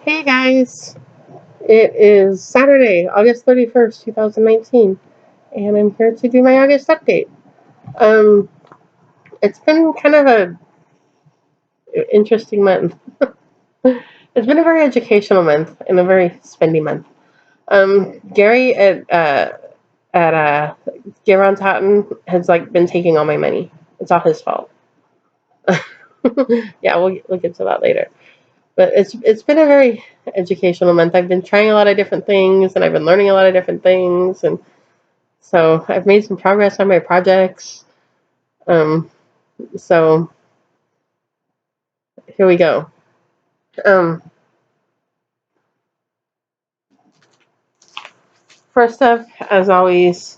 Hey guys, it is Saturday, August 31st, 2019, and I'm here to do my August update. Um, it's been kind of a interesting month. It's been a very educational month and a very spendy month. Gary at Garon Totten has been taking all my money. It's all his fault. Yeah, we'll get to that later. But it's been a very educational month. I've been trying a lot of different things, and I've been learning a lot of different things, and so I've made some progress on my projects. Um, so here we go. Um, First up, as always,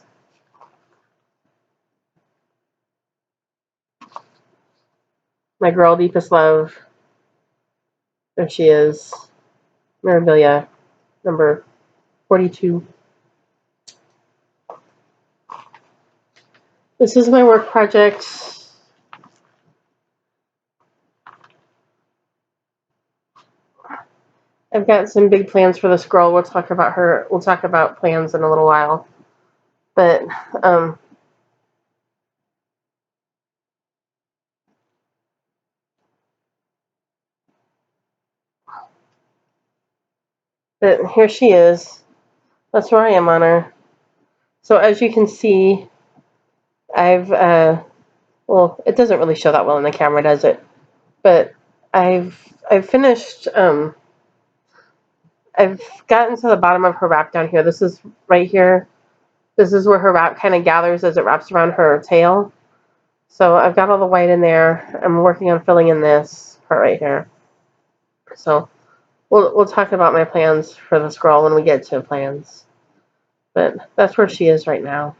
my girl, deepest love. There she is, Mirabilia, number 42. This is my work project. I've got some big plans for this girl. We'll talk about her. We'll talk about plans in a little while. But um, but here she is. That's where I am on her. So as you can see, I've well, it doesn't really show that well in the camera, does it? But I've finished. I've gotten to the bottom of her wrap down here. This is right here. This is where her wrap kind of gathers as it wraps around her tail. So I've got all the white in there. I'm working on filling in this part right here. So we'll talk about my plans for this girl when we get to plans. But that's where she is right now.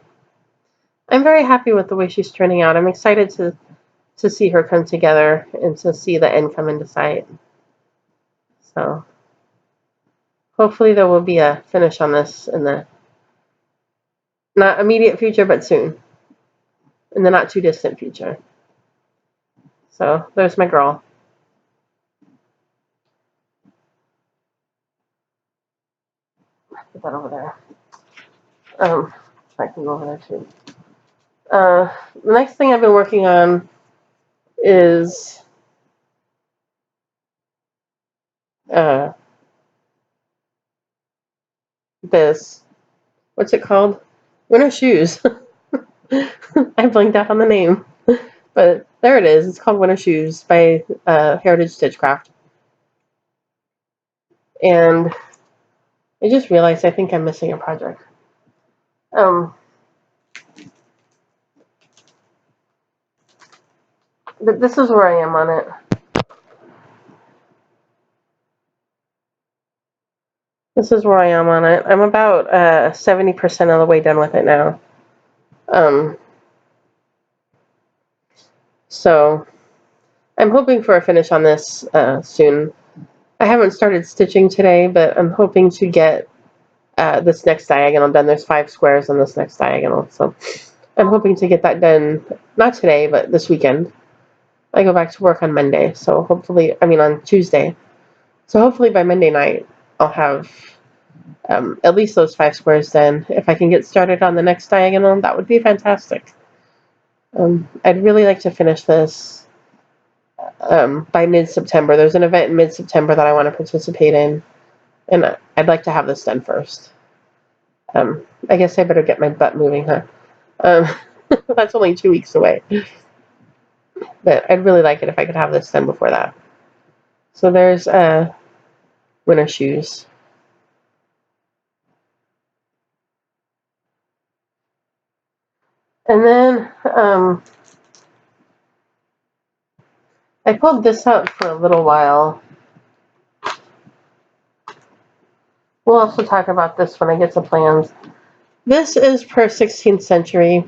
I'm very happy with the way she's turning out. I'm excited to see her come together and to see the end come into sight. So hopefully there will be a finish on this in the not immediate future, but soon, in the not too distant future. So there's my girl. Put that over there. I can go over there too. The next thing I've been working on is uh, this. What's it called? Winter shoes. I blinked out on the name, but there it is. It's called Winter Shoes by Heritage Stitchcraft. And I just realized I think I'm missing a project. But this is where I am on it. This is where I am on it. I'm about 70% of the way done with it now. So I'm hoping for a finish on this soon. I haven't started stitching today, but I'm hoping to get this next diagonal done. There's 5 squares on this next diagonal, so I'm hoping to get that done, not today, but this weekend. I go back to work on Monday, so hopefully, on Tuesday. So hopefully by Monday night, I'll have at least those 5 squares done. If I can get started on the next diagonal, that would be fantastic. I'd really like to finish this by mid-September. There's an event in mid-September that I want to participate in, and I'd like to have this done first. I guess I better get my butt moving, huh? That's only 2 weeks away. But I'd really like it if I could have this done before that. So there's winter shoes. And then I pulled this out for a little while. We'll also talk about this when I get to plans. This is per 16th century,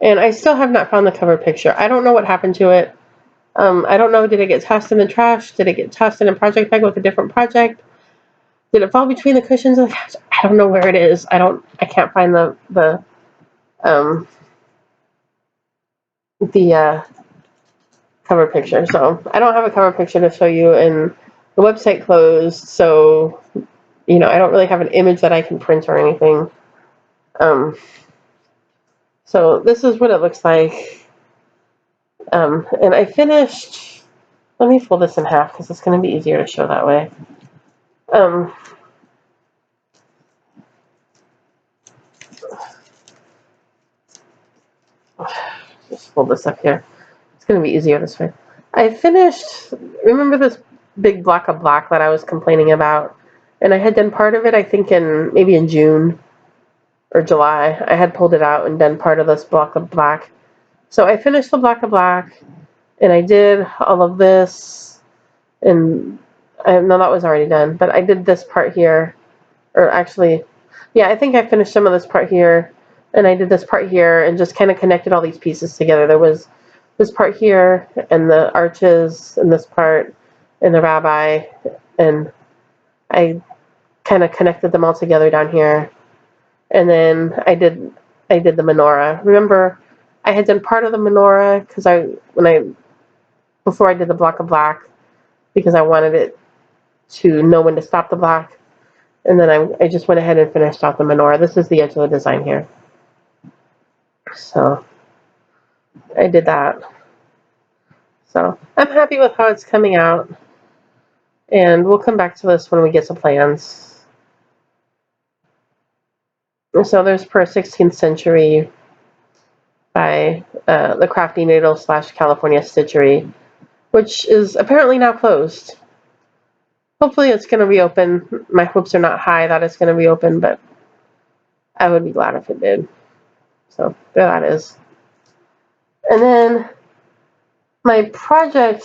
and I still have not found the cover picture. I don't know what happened to it. I don't know, did it get tossed in the trash? Did it get tossed in a project bag with a different project? Did it fall between the cushions of the couch? I don't know where it is. I can't find the cover picture. So I don't have a cover picture to show you, and the website closed, so I don't really have an image that I can print or anything. So this is what it looks like. And I finished. Let me fold this in half because it's going to be easier to show that way. Just fold this up here. It's going to be easier this way. I finished. Remember this big block of black that I was complaining about? And I had done part of it, I think, maybe in June or July. I had pulled it out and done part of this block of black. So I finished the block of black, and I did all of this, and no, that was already done, but I did this part here, or actually, yeah, I think I finished some of this part here, and I did this part here, and just kind of connected all these pieces together. There was this part here, and the arches, and this part, and the rabbi, and I kind of connected them all together down here. And then I did the menorah. Remember, I had done part of the menorah because before I did the block of black, because I wanted it to know when to stop the block. And then I just went ahead and finished off the menorah. This is the edge of the design here. So I did that. So I'm happy with how it's coming out. And we'll come back to this when we get some plans. So there's Per 16th Century by the Crafty Needle / California Stitchery, which is apparently now closed. Hopefully it's going to reopen. My hopes are not high that it's going to reopen, but I would be glad if it did. So there that is. And then my project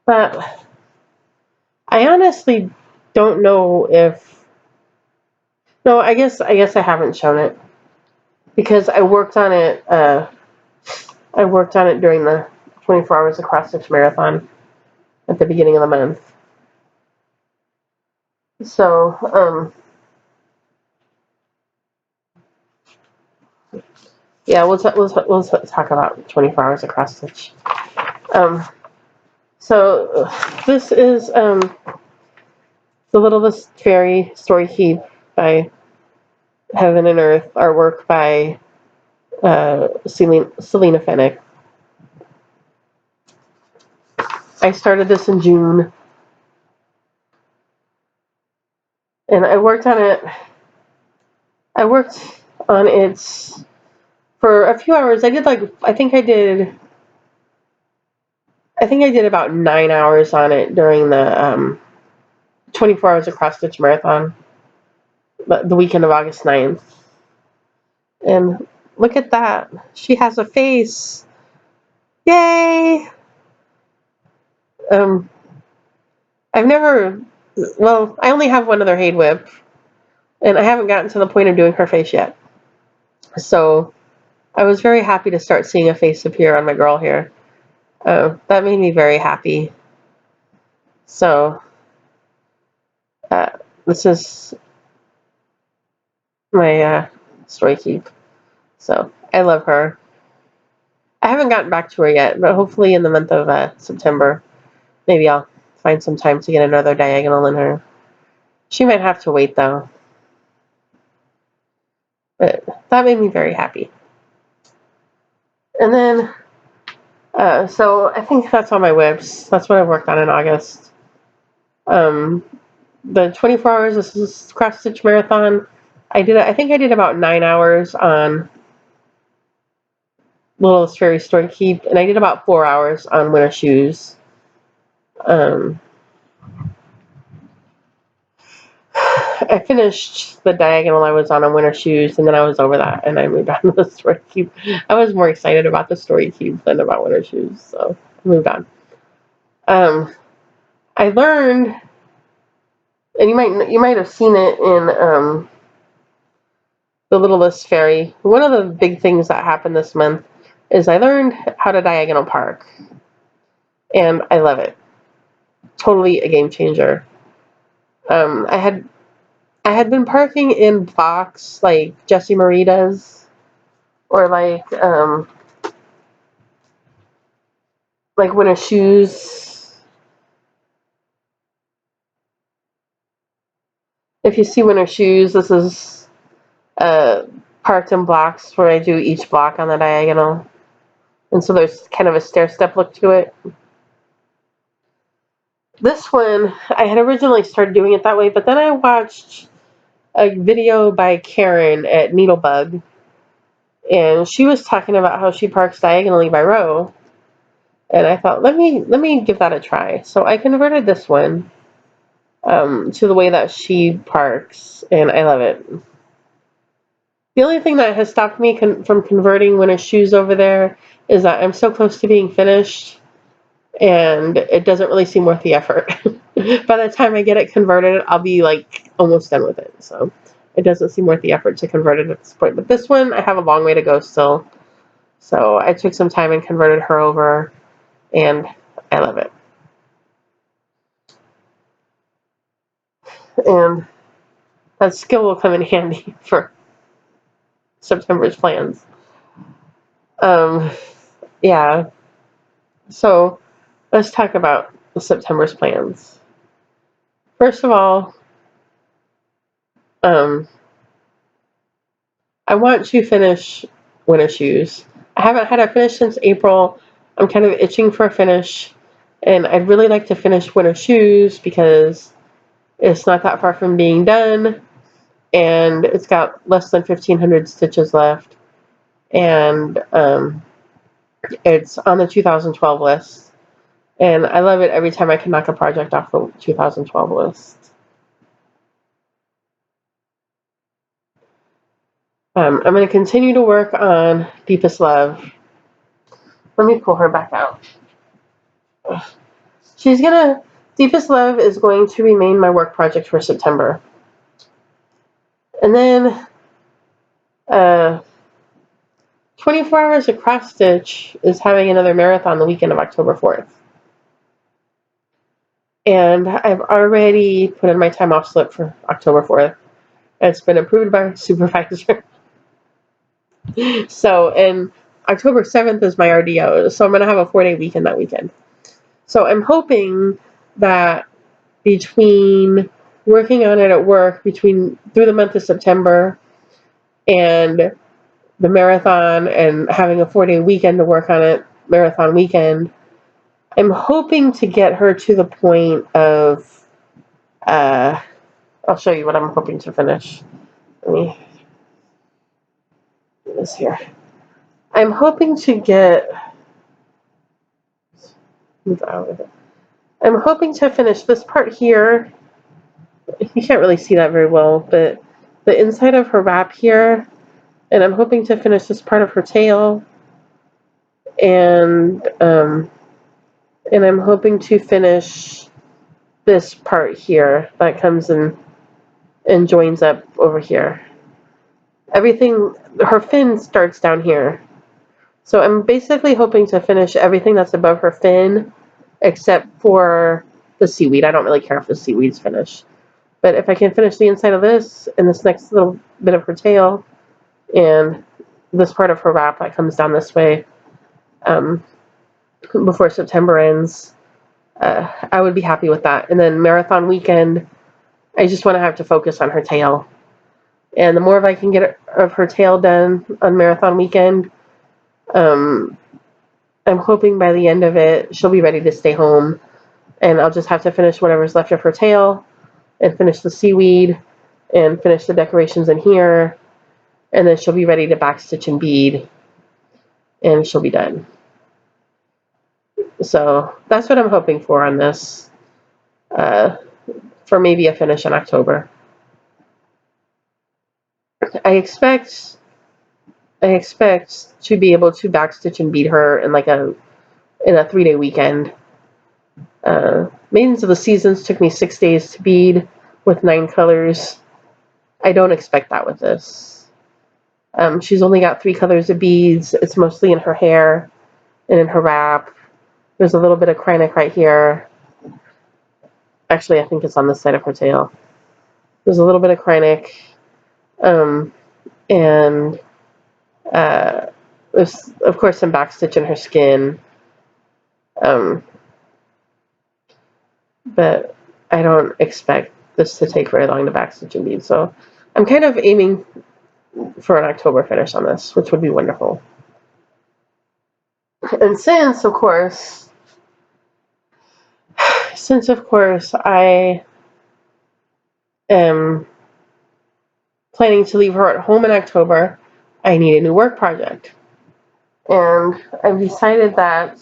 that I honestly don't know if... No, I guess I haven't shown it because I worked on it. I worked on it during the 24 Hours Across Stitch Marathon at the beginning of the month. So, yeah, we'll talk about 24 Hours Across Stitch. So this is The Littlest Fairy Story Keep by Heaven and Earth, artwork by Selena Fennick. I started this in June, and I worked on it. I worked on it for a few hours. I think I did about 9 hours on it during the 24 Hours Across Stitch Marathon, the weekend of August 9th. And look at that. She has a face. Yay! I only have one other WIP, and I haven't gotten to the point of doing her face yet. So I was very happy to start seeing a face appear on my girl here. That made me very happy. So this is my story keep. So I love her. I haven't gotten back to her yet, but hopefully in the month of September, maybe I'll find some time to get another diagonal in her. She might have to wait though. But that made me very happy. And then, so I think that's all my WIPs. That's what I worked on in August. The 24 hours, this is Cross Stitch Marathon. I think I did about 9 hours on Littlest Fairy Story Keep, and I did about 4 hours on Winter Shoes. I finished the diagonal I was on Winter Shoes, and then I was over that, and I moved on to the Story Keep. I was more excited about the Story Keep than about Winter Shoes, so I moved on. I learned, and you might have seen it in The Littlest Fairy. One of the big things that happened this month is I learned how to diagonal park, and I love it. Totally a game changer. I had been parking in blocks like Jessie Marie does, or like Winter Shoes, If you see winter shoes, this is parts and blocks where I do each block on the diagonal. And so there's kind of a stair-step look to it. This one, I had originally started doing it that way, but then I watched a video by Karen at Needlebug, and she was talking about how she parks diagonally by row. And I thought, let me give that a try. So I converted this one to the way that she parks, and I love it. The only thing that has stopped me from converting winter shoes over there is that I'm so close to being finished, and it doesn't really seem worth the effort. By the time I get it converted, I'll be like almost done with it. So it doesn't seem worth the effort to convert it at this point. But this one, I have a long way to go still. So I took some time and converted her over, and I love it. And that skill will come in handy for September's plans. Yeah. So let's talk about September's plans. First of all, I want to finish winter shoes. I haven't had a finish since April. I'm kind of itching for a finish, and I'd really like to finish winter shoes because it's not that far from being done, and it's got less than 1,500 stitches left, and it's on the 2012 list, and I love it every time I can knock a project off the 2012 list. I'm going to continue to work on Deepest Love. Let me pull her back out. Deepest Love is going to remain my work project for September. And then 24 Hours of Cross Stitch is having another marathon the weekend of October 4th. And I've already put in my time off slip for October 4th. It's been approved by my supervisor. So, and October 7th is my RDO. So I'm going to have a 4-day weekend that weekend. So I'm hoping that between working on it at work through the month of September and the marathon and having a 4-day weekend to work on it, marathon weekend, I'm hoping to get her to the point of, I'll show you what I'm hoping to finish. Let me do this here. I'm hoping to move out of it. I'm hoping to finish this part here. You can't really see that very well, but the inside of her wrap here, and I'm hoping to finish this part of her tail, and I'm hoping to finish this part here that comes in and joins up over here. Everything, her fin starts down here, so I'm basically hoping to finish everything that's above her fin except for the seaweed. I don't really care if the seaweed's finished, but if I can finish the inside of this and this next little bit of her tail and this part of her wrap that comes down this way before September ends, I would be happy with that. And then marathon weekend, I just want to have to focus on her tail. And the more I can get of her tail done on marathon weekend, I'm hoping by the end of it, she'll be ready to stay home. And I'll just have to finish whatever's left of her tail and finish the seaweed and finish the decorations in here. And then she'll be ready to backstitch and bead. And she'll be done. So that's what I'm hoping for on this. For maybe a finish in October. I expect to be able to backstitch and bead her in a 3-day weekend. Maidens of the Seasons took me 6 days to bead with 9 colors. I don't expect that with this. She's only got 3 colors of beads. It's mostly in her hair and in her wrap. There's a little bit of Kreinik right here. Actually, I think it's on this side of her tail. There's a little bit of Kreinik. And there's, of course, some backstitch in her skin. But I don't expect this to take very long to backstitch and bead. So I'm kind of aiming for an October finish on this, which would be wonderful. And since of course I am planning to leave her at home in October, I need a new work project. And I've decided that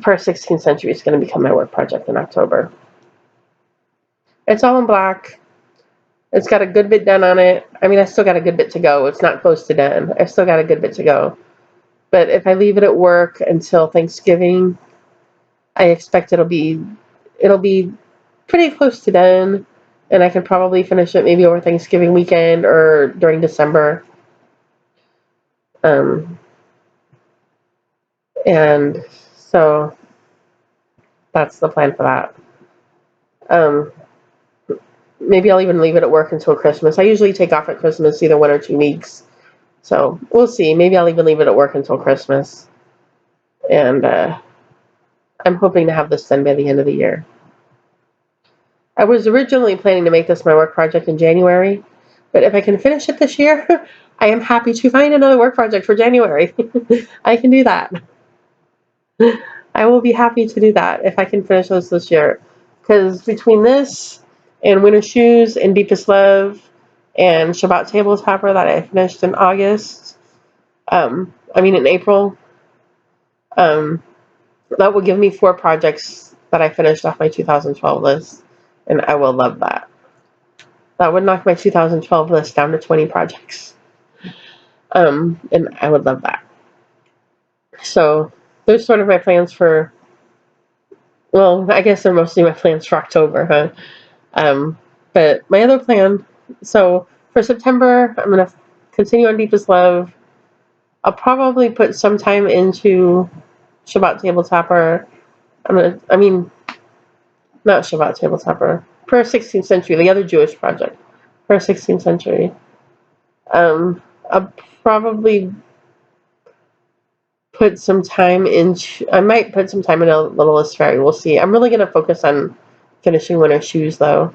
First 16th Century is going to become my work project in October. It's all in black. It's got a good bit done on it. I mean, I still got a good bit to go. It's not close to done. I still got a good bit to go. But if I leave it at work until Thanksgiving, I expect it'll be pretty close to done, and I can probably finish it maybe over Thanksgiving weekend or during December. And so that's the plan for that. Maybe I'll even leave it at work until Christmas. I usually take off at Christmas, either 1 or 2 weeks. So we'll see. Maybe I'll even leave it at work until Christmas. And I'm hoping to have this done by the end of the year. I was originally planning to make this my work project in January, but if I can finish it this year, I am happy to find another work project for January. I can do that. I will be happy to do that if I can finish this year. Because between this and Winter Shoes and Deepest Love and Shabbat Tables Topper that I finished in in April, that will give me 4 projects that I finished off my 2012 list, and I will love that. That would knock my 2012 list down to 20 projects. And I would love that. So those sort of my plans for, well, I guess they're mostly my plans for October, huh? But my other plan, so for September, I'm going to continue on Deepest Love. I'll probably put some time into Shabbat Table Topper. Not Shabbat Table Topper. First 16th Century, the other Jewish project. First 16th Century. I'll probably put some time into, I might put some time in a Littlest Fairy. We'll see. I'm really going to focus on finishing Winter Shoes, though.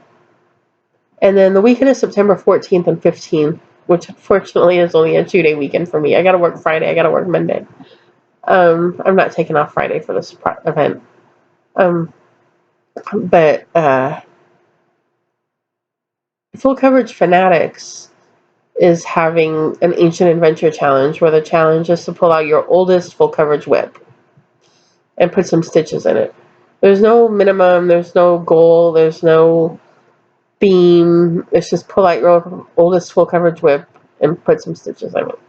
And then the weekend of September 14th and 15th, which fortunately is only a 2-day weekend for me. I got to work Friday. I got to work Monday. I'm not taking off Friday for this event. But Full Coverage Fanatics is having an Ancient Adventure Challenge, where the challenge is to pull out your oldest full coverage WIP and put some stitches in it. There's no minimum, there's no goal, there's no theme. It's just pull out your oldest full coverage WIP and put some stitches in it.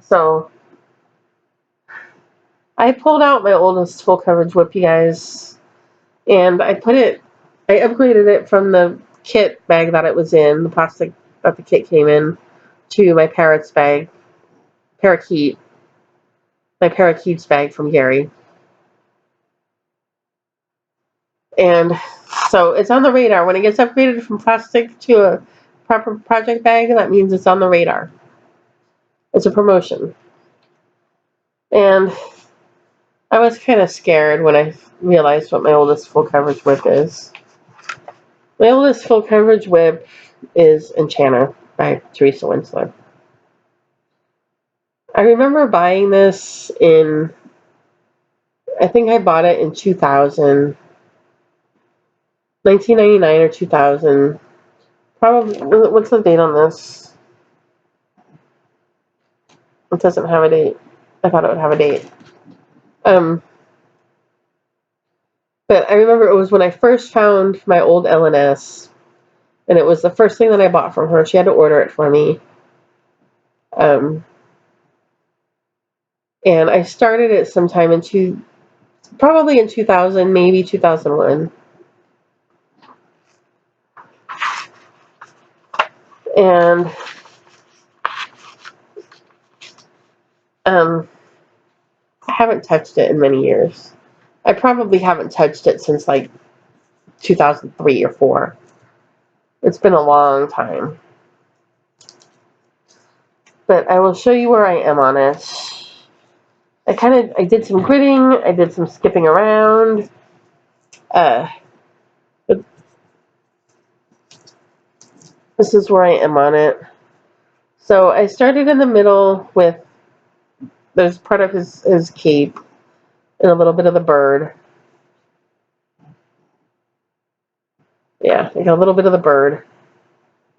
So I pulled out my oldest full coverage WIP, you guys, and I upgraded it from the kit bag that it was in, the plastic that the kit came in, to my Parrots bag, my Parakeets bag from Gary. And so it's on the radar. When it gets upgraded from plastic to a proper project bag, that means it's on the radar. It's a promotion. And I was kind of scared when I realized what my oldest full coverage WIP is. My oldest full coverage WIP is Enchanter by Teresa Winsler. I remember buying this I think I bought it in 2000, 1999 or 2000. Probably, what's the date on this? It doesn't have a date. I thought it would have a date. But I remember it was when I first found my old LNS, and it was the first thing that I bought from her. She had to order it for me. And I started it sometime probably in 2000, maybe 2001. And I haven't touched it in many years. I probably haven't touched it since like 2003 or 4. It's been a long time. But I will show you where I am on it. I did some gridding, I did some skipping around. Uh, but this is where I am on it. So I started in the middle with, there's part of his cape and a little bit of the bird. Yeah, I got a little bit of the bird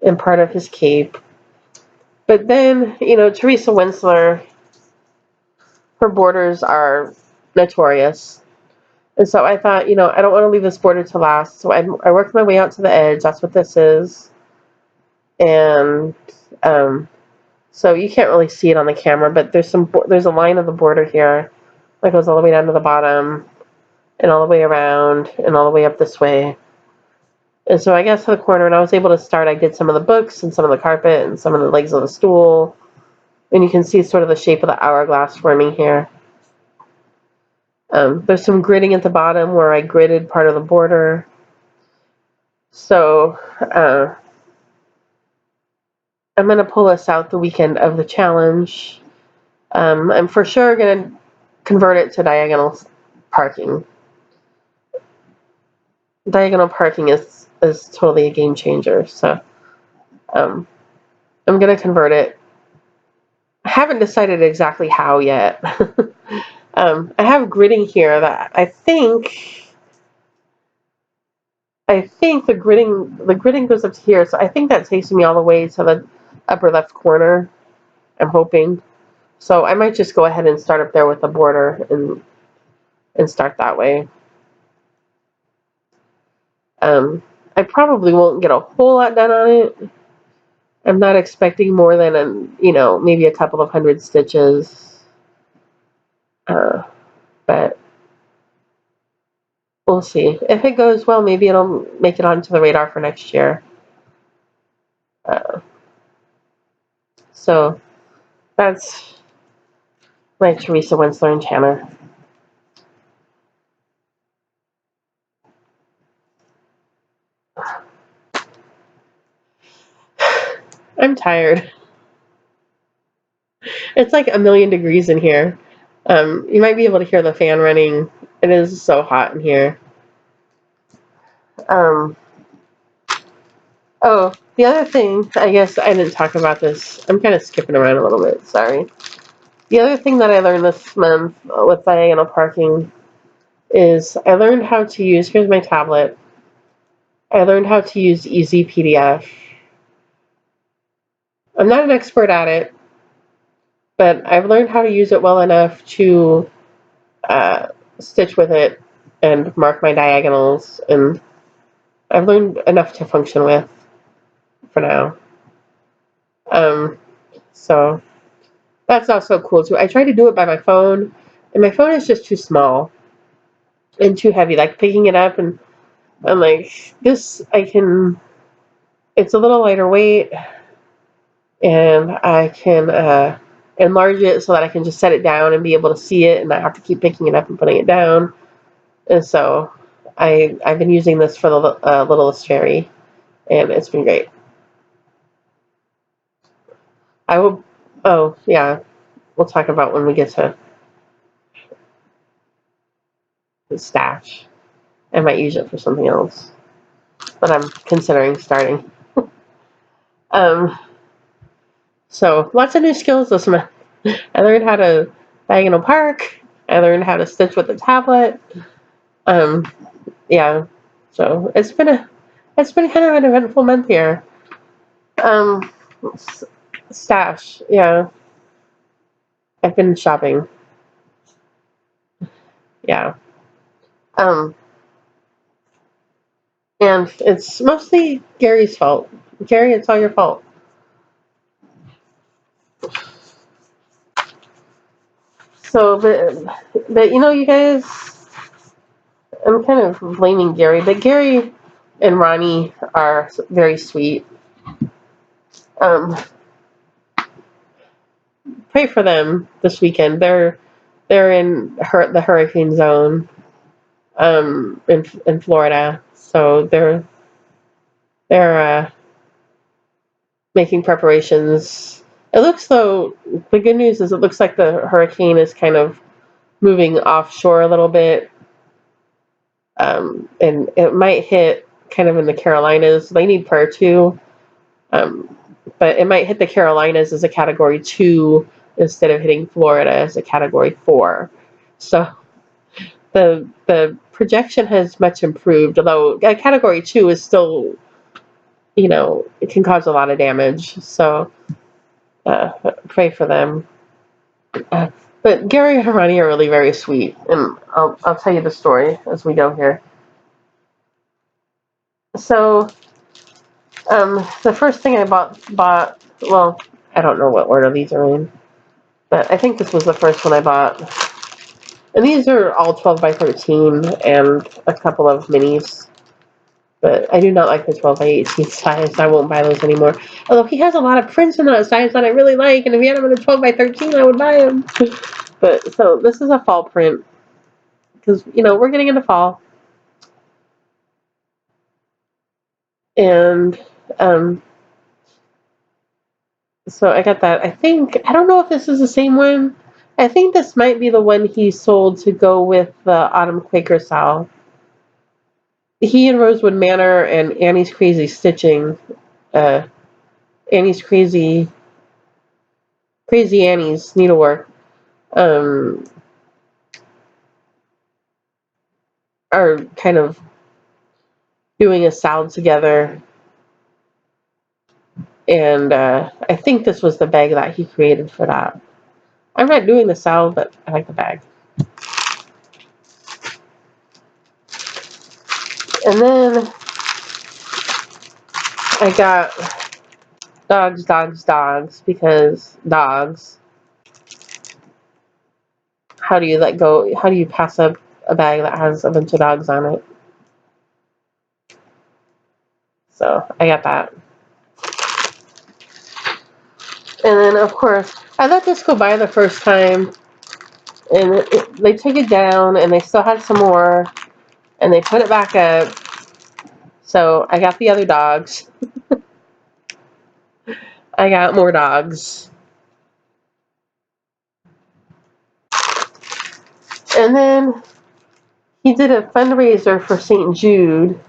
and part of his cape. But then, Teresa Winsler, her borders are notorious. And so I thought, I don't want to leave this border to last. So I worked my way out to the edge. That's what this is. And so you can't really see it on the camera, but there's a line of the border here that goes all the way down to the bottom and all the way around and all the way up this way. And so I got to the corner and I was able to start. I did some of the books and some of the carpet and some of the legs of the stool. And you can see sort of the shape of the hourglass forming here. There's some gridding at the bottom where I gridded part of the border. So I'm going to pull this out the weekend of the challenge. I'm for sure going to convert it to diagonal parking. Diagonal parking is totally a game changer. So I'm going to convert it. I haven't decided exactly how yet. I have gridding here that I think the gridding goes up to here, so I think that takes me all the way to the upper left corner. I'm hoping. So I might just go ahead and start up there with the border and start that way. I probably won't get a whole lot done on it. I'm not expecting more than maybe a couple of hundred stitches. But we'll see. If it goes well, maybe it'll make it onto the radar for next year. So that's my Teresa Winsler and Channer. I'm tired. It's like 1,000,000 degrees in here. You might be able to hear the fan running. It is so hot in here. Oh, the other thing, I guess I didn't talk about this. I'm kind of skipping around a little bit, sorry. The other thing that I learned this month with diagonal parking is I learned how to use, here's my tablet. I learned how to use Easy PDF. I'm not an expert at it, but I've learned how to use it well enough to stitch with it and mark my diagonals, and I've learned enough to function with for now. So that's also cool too. I tried to do it by my phone, and my phone is just too small and too heavy. Like picking it up, and I'm like, this, it's a little lighter weight, and I can enlarge it so that I can just set it down and be able to see it and not have to keep picking it up and putting it down. And so I've been using this for the littlest fairy, and it's been great. I will. Oh yeah, we'll talk about when we get to the stash. I might use it for something else, but I'm considering starting. um, so lots of new skills this month. I learned how to diagonal park. I learned how to stitch with the tablet. Yeah, so it's been kind of an eventful month here. Um, Stash, yeah. I've been shopping. Yeah. Um, and it's mostly Gary's fault. Gary, it's all your fault. So, but you guys, I'm kind of blaming Gary, but Gary and Ronnie are very sweet. Pray for them this weekend. They're in the hurricane zone, in Florida, so they're making preparations. It looks though, the good news is it looks like the hurricane is kind of moving offshore a little bit. And it might hit kind of in the Carolinas. They need prayer too. But it might hit the Carolinas as a Category 2 instead of hitting Florida as a Category 4. So the projection has much improved, although a Category 2 is still, it can cause a lot of damage. So pray for them. But Gary and Hermione are really very sweet, and I'll tell you the story as we go here. So the first thing I bought, well, I don't know what order these are in, but I think this was the first one I bought. And these are all 12 by 13 and a couple of minis. But I do not like the 12 by 18 size. I won't buy those anymore. Although he has a lot of prints in that size that I really like, and if he had them in a 12 by 13, I would buy them. But so this is a fall print because we're getting into fall, and so I got that. I don't know if this is the same one. I think this might be the one he sold to go with the Autumn Quaker Sow. He and Rosewood Manor and Annie's Crazy Stitching, Annie's Crazy Annie's Needlework, are kind of doing a salad together. And I think this was the bag that he created for that. I'm not doing the salad, but I like the bag. And then I got dogs, because dogs. How do you pass up a bag that has a bunch of dogs on it? So I got that. And then, of course, I let this go by the first time, and they took it down, and they still had some more, and they put it back up. So I got the other dogs. I got more dogs. And then he did a fundraiser for St. Jude,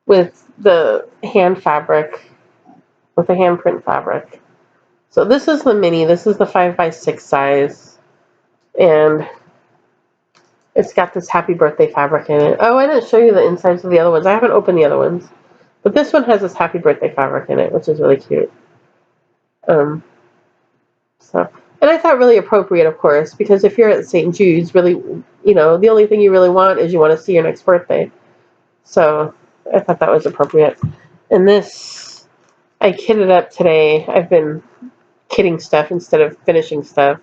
with the hand fabric, with the handprint fabric. So this is the mini. This is the 5x6 size. And it's got this happy birthday fabric in it. Oh, I didn't show you the insides of the other ones. I haven't opened the other ones. But this one has this happy birthday fabric in it, which is really cute. And I thought really appropriate, of course, because if you're at St. Jude's, really, the only thing you really want is you want to see your next birthday. So I thought that was appropriate. And this, I kitted up today. I've been kitting stuff instead of finishing stuff.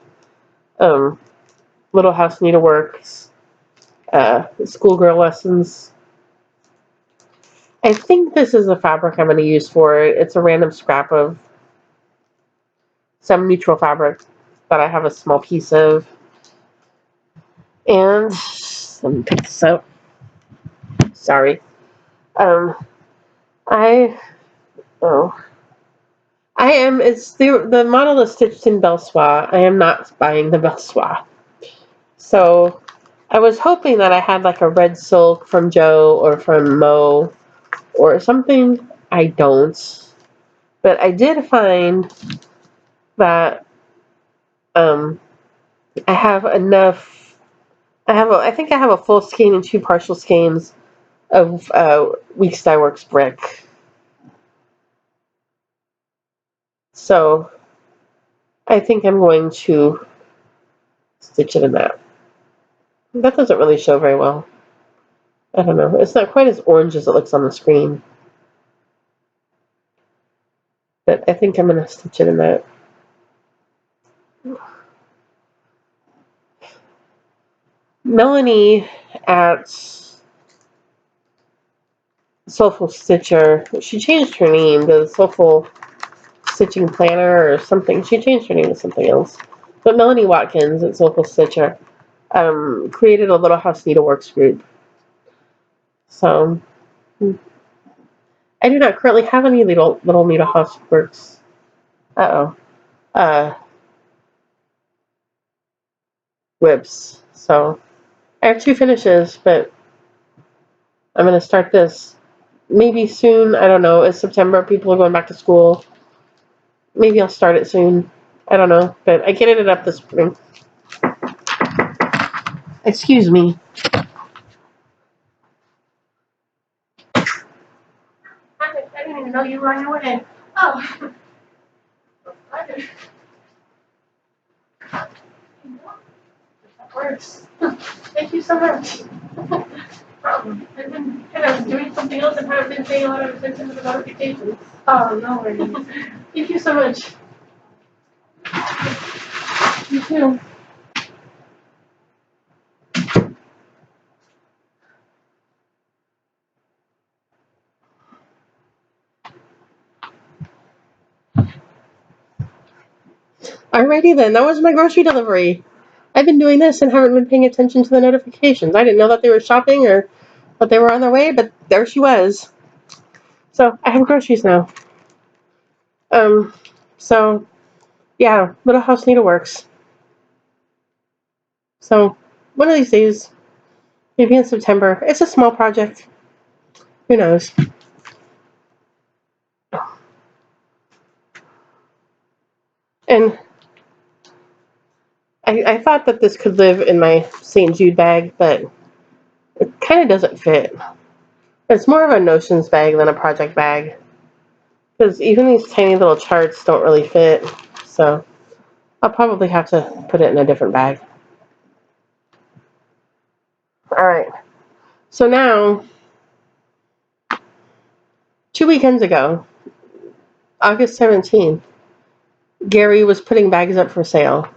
Little House Needleworks, schoolgirl lessons. I think this is the fabric I'm going to use for it. It's a random scrap of some neutral fabric that I have a small piece of. And let me pick this up. Sorry. It's the model is stitched in Belsois. I am not buying the Belsois. So I was hoping that I had like a red silk from Joe or from Mo or something. I don't. But I did find that I have enough. I think I have a full skein and 2 partial skeins of Weeks Dye Works brick. So I think I'm going to stitch it in that. That doesn't really show very well. I don't know. It's not quite as orange as it looks on the screen. But I think I'm going to stitch it in that. Melanie at Soulful Stitcher, she changed her name to Soulful Stitching Planner or something. She changed her name to something else. But Melanie Watkins at Soulful Stitcher created a Little House Needleworks group. So I do not currently have any little Needle House Works. WIPs. So I have 2 finishes, but I'm going to start this maybe soon. I don't know. It's September. People are going back to school. Maybe I'll start it soon. I don't know. But I get it up this spring. Excuse me. I didn't even know you were on your way. Oh. That works. Thank you so much. I've been kind of doing something else and haven't been paying a lot of attention to the notifications. Oh, no worries. Thank you so much. You too. Alrighty then, that was my grocery delivery. I've been doing this and haven't been paying attention to the notifications. I didn't know that they were shopping or that they were on their way, but there she was. So I have groceries now. Um, so yeah, Little House Needleworks. So one of these days, maybe in September. It's a small project. Who knows? And I thought that this could live in my St. Jude bag, but it kind of doesn't fit. It's more of a notions bag than a project bag. Because even these tiny little charts don't really fit. So I'll probably have to put it in a different bag. Alright. So now, 2 weekends ago, August 17th, Gary was putting bags up for sale.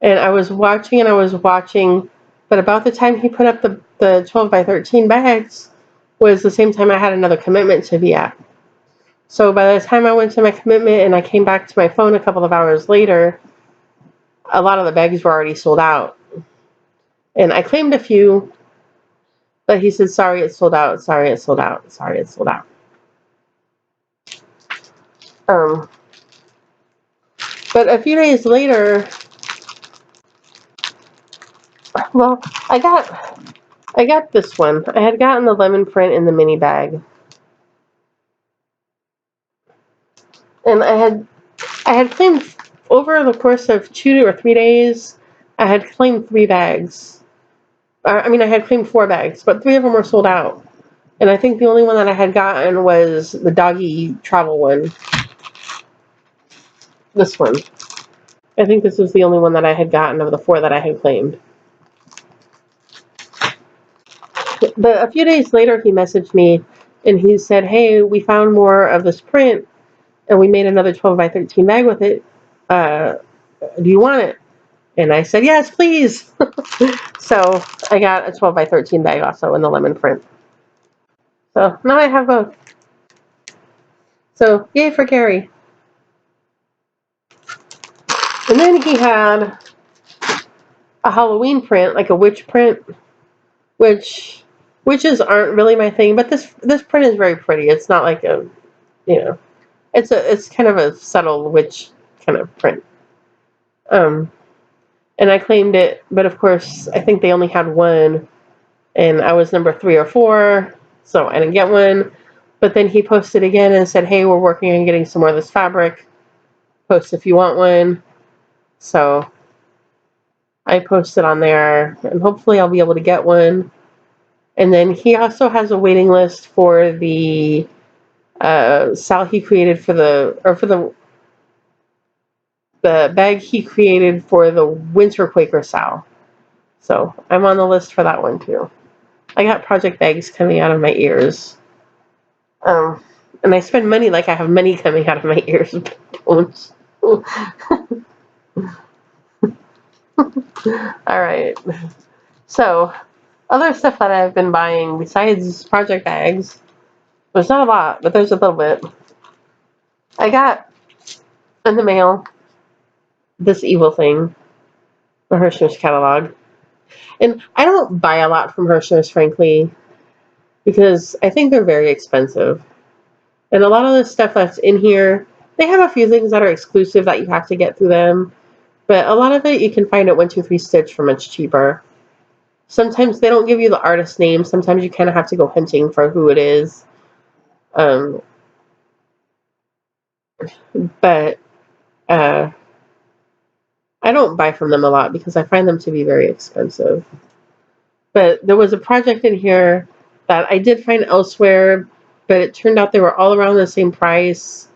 And I was watching, but about the time he put up the 12 by 13 bags was the same time I had another commitment to be at. So by the time I went to my commitment and I came back to my phone a couple of hours later, a lot of the bags were already sold out. And I claimed a few, but he said, sorry, it's sold out, sorry, it's sold out, sorry, it's sold out. But a few days later, well, I got this one. I had gotten the lemon print in the mini bag. And I had claimed over the course of 2 or 3 days, I had claimed 3 bags. I had claimed 4 bags, but 3 of them were sold out. And I think the only one that I had gotten was the doggy travel one. This one. I think this was the only one that I had gotten of the 4 that I had claimed. But a few days later, he messaged me and he said, hey, we found more of this print and we made another 12 by 13 bag with it. Do you want it? And I said, yes, please. So I got a 12 by 13 bag also in the lemon print. So now I have both. So yay for Gary. And then he had a Halloween print, like a witch print, which witches aren't really my thing, but this print is very pretty. It's not like a, it's kind of a subtle witch kind of print. And I claimed it, but of course I think they only had one, and I was number 3 or 4, so I didn't get one. But then he posted again and said, hey, we're working on getting some more of this fabric. Post if you want one. So I posted on there, and hopefully I'll be able to get one. And then he also has a waiting list for the sal he created for the bag he created for the Winter Quaker sal. So I'm on the list for that one too. I got project bags coming out of my ears. And I spend money like I have money coming out of my ears. Alright. So, other stuff that I've been buying besides project bags, there's not a lot, but there's a little bit. I got in the mail this evil thing, the Hirschner's catalog. And I don't buy a lot from Hirschner's, frankly, because I think they're very expensive. And a lot of the stuff that's in here, they have a few things that are exclusive that you have to get through them. But a lot of it you can find at 123 Stitch for much cheaper. Sometimes they don't give you the artist name. Sometimes you kind of have to go hunting for who it is. Um, but uh, I don't buy from them a lot because I find them to be very expensive. But there was a project in here that I did find elsewhere, but it turned out they were all around the same price,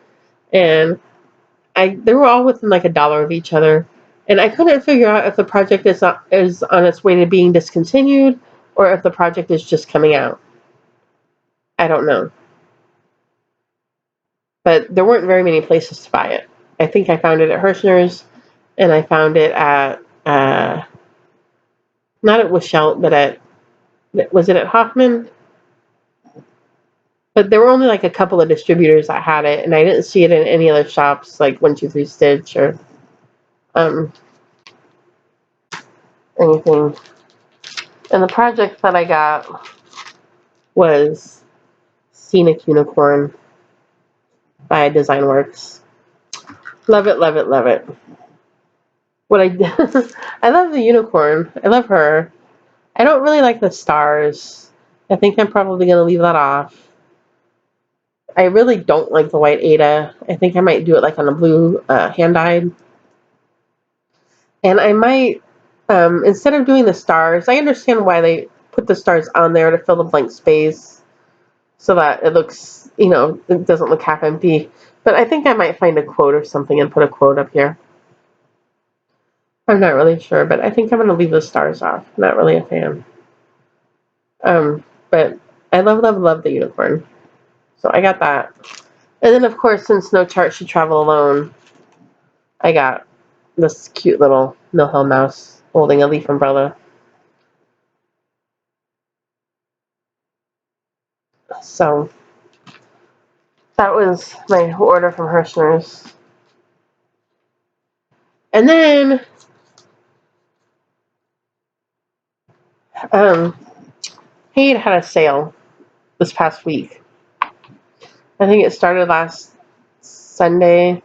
and they were all within like $1 of each other, and I couldn't figure out if the project is on its way to being discontinued or if the project is just coming out. I don't know, but there weren't very many places to buy it. I think I found it at Hirschner's, and I found it at not at Wischelt, but at was it at Hoffman? But there were only like a couple of distributors that had it, and I didn't see it in any other shops like 123 Stitch or um, anything. And the project that I got was Scenic Unicorn by Designworks. Love it, love it, love it. What I I love the unicorn. I love her. I don't really like the stars. I think I'm probably gonna leave that off. I really don't like the white Ada. I think I might do it like on a blue hand-dyed. And I might, instead of doing the stars, I understand why they put the stars on there to fill the blank space so that it looks, it doesn't look half empty. But I think I might find a quote or something and put a quote up here. I'm not really sure, but I think I'm going to leave the stars off. I'm not really a fan. But I love, love, love the unicorn. So I got that. And then, of course, since no chart should travel alone, I got this cute little Wilhelm mouse holding a leaf umbrella. So that was my order from Hirschner's. And then Haid had a sale this past week. I think it started last Saturday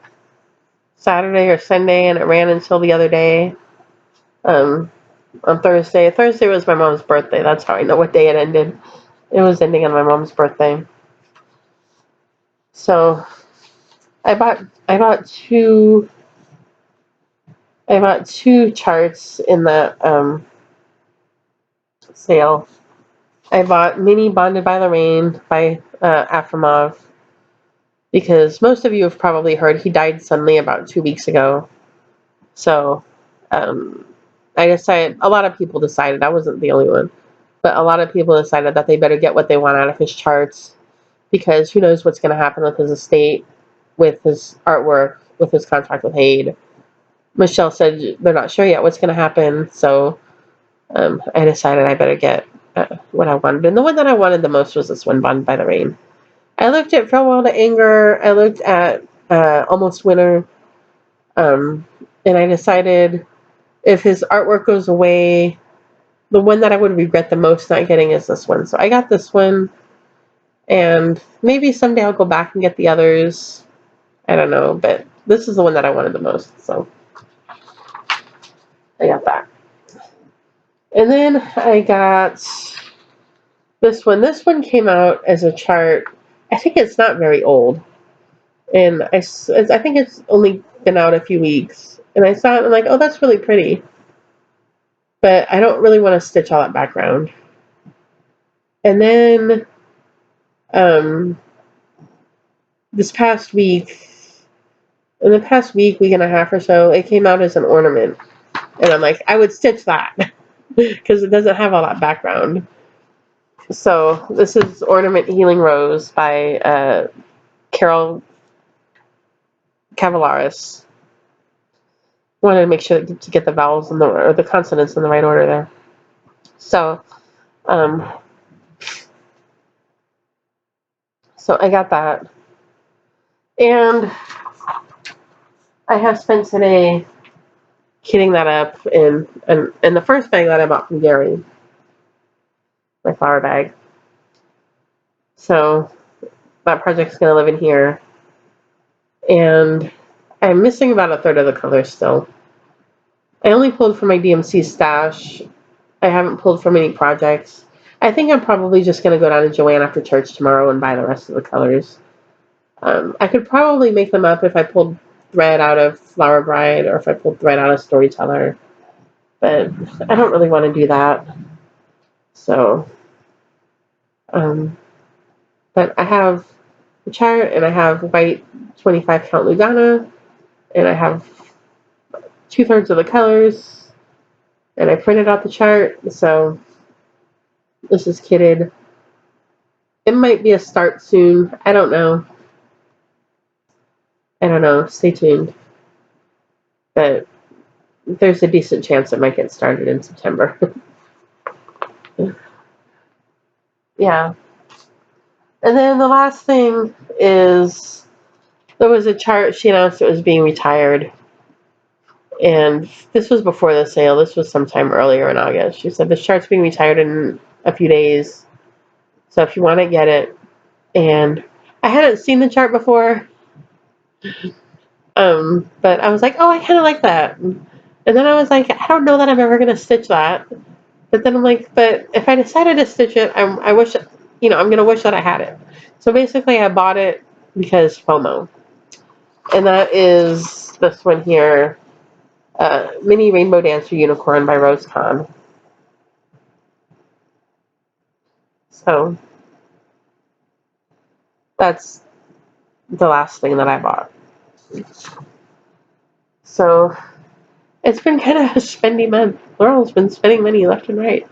or Sunday, and it ran until the other day. On Thursday. Thursday was my mom's birthday. That's how I know what day it ended. It was ending on my mom's birthday. So I bought two charts in the sale. I bought Mini Bonded by Lorraine by Afimov because most of you have probably heard he died suddenly about 2 weeks ago. So I decided, a lot of people decided, I wasn't the only one, but a lot of people decided that they better get what they want out of his charts because who knows what's going to happen with his estate, with his artwork, with his contract with Haid. Michelle said they're not sure yet what's going to happen, so I decided I better get what I wanted. And the one that I wanted the most was this one, Bonded by the Rain. I looked at Farewell to Anger, I looked at Almost Winter, and I decided if his artwork goes away, the one that I would regret the most not getting is this one. So I got this one, and maybe someday I'll go back and get the others. I don't know, but this is the one that I wanted the most, so I got that. And then I got this one. This one came out as a chart. I think it's not very old, and I think it's only been out a few weeks. And I saw it and I'm like, oh, that's really pretty. But I don't really want to stitch all that background. And then this past week, in the past week and a half or so, it came out as an ornament. And I'm like, I would stitch that because it doesn't have all that background. So this is Ornament Healing Rose by Carol Cavallaris. Wanted to make sure to get the vowels or the consonants in the right order there. So I got that. And I have spent today kitting that up in the first bag that I bought from Gary, my flower bag. So that project's going to live in here. And I'm missing about a third of the color still. I only pulled from my DMC stash. I haven't pulled from any projects. I think I'm probably just going to go down to Joann after church tomorrow and buy the rest of the colors. I could probably make them up if I pulled thread out of Flower Bride or if I pulled thread out of Storyteller. But I don't really want to do that. So, but I have the chart and I have white 25 count Lugana and I have 2/3 of the colors and I printed out the chart. So this is kitted. It might be a start soon. I don't know. Stay tuned. But there's a decent chance it might get started in September. Yeah. And then the last thing is there was a chart. She announced it was being retired. And this was before the sale. This was sometime earlier in August. She said the chart's being retired in a few days. So if you want to get it. And I hadn't seen the chart before. But I was like, oh, I kind of like that. And then I was like, I don't know that I'm ever going to stitch that. But then I'm like, but if I decided to stitch it, I wish, I'm going to wish that I had it. So basically I bought it because FOMO. And that is this one here, Mini Rainbow Dancer Unicorn by Rose Con. So that's the last thing that I bought. So it's been kind of a spendy month. Laurel's been spending money left and right.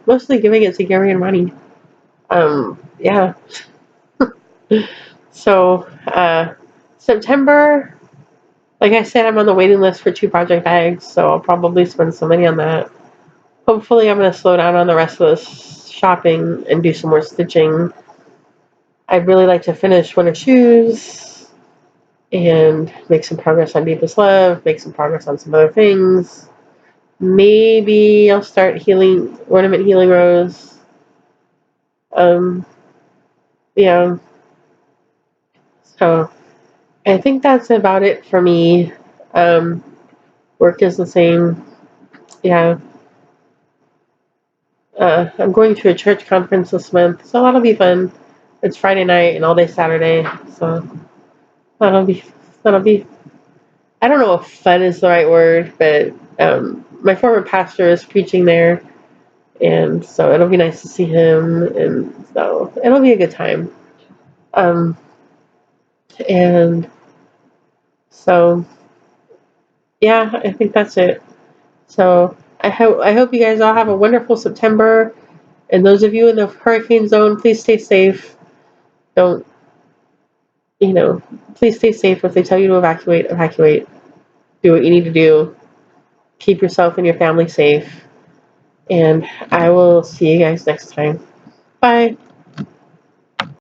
Mostly giving it to Gary and Ronnie. Yeah. So, September, like I said, I'm on the waiting list for 2 project bags, so I'll probably spend some money on that. Hopefully I'm going to slow down on the rest of the shopping and do some more stitching. I'd really like to finish Winter Shoes and make some progress on Deepest Love, make some progress on some other things. Maybe I'll start Ornament Healing Rose. Yeah. So I think that's about it for me. Work is the same. Yeah. I'm going to a church conference this month, so that'll be fun. It's Friday night and all day Saturday, so that'll be that'll be. I don't know if fun is the right word, but my former pastor is preaching there, and so it'll be nice to see him, and so it'll be a good time. And so yeah, I think that's it. So I hope you guys all have a wonderful September. And those of you in the hurricane zone, please stay safe. Don't, please stay safe. If they tell you to evacuate, evacuate. Do what you need to do. Keep yourself and your family safe. And I will see you guys next time. Bye.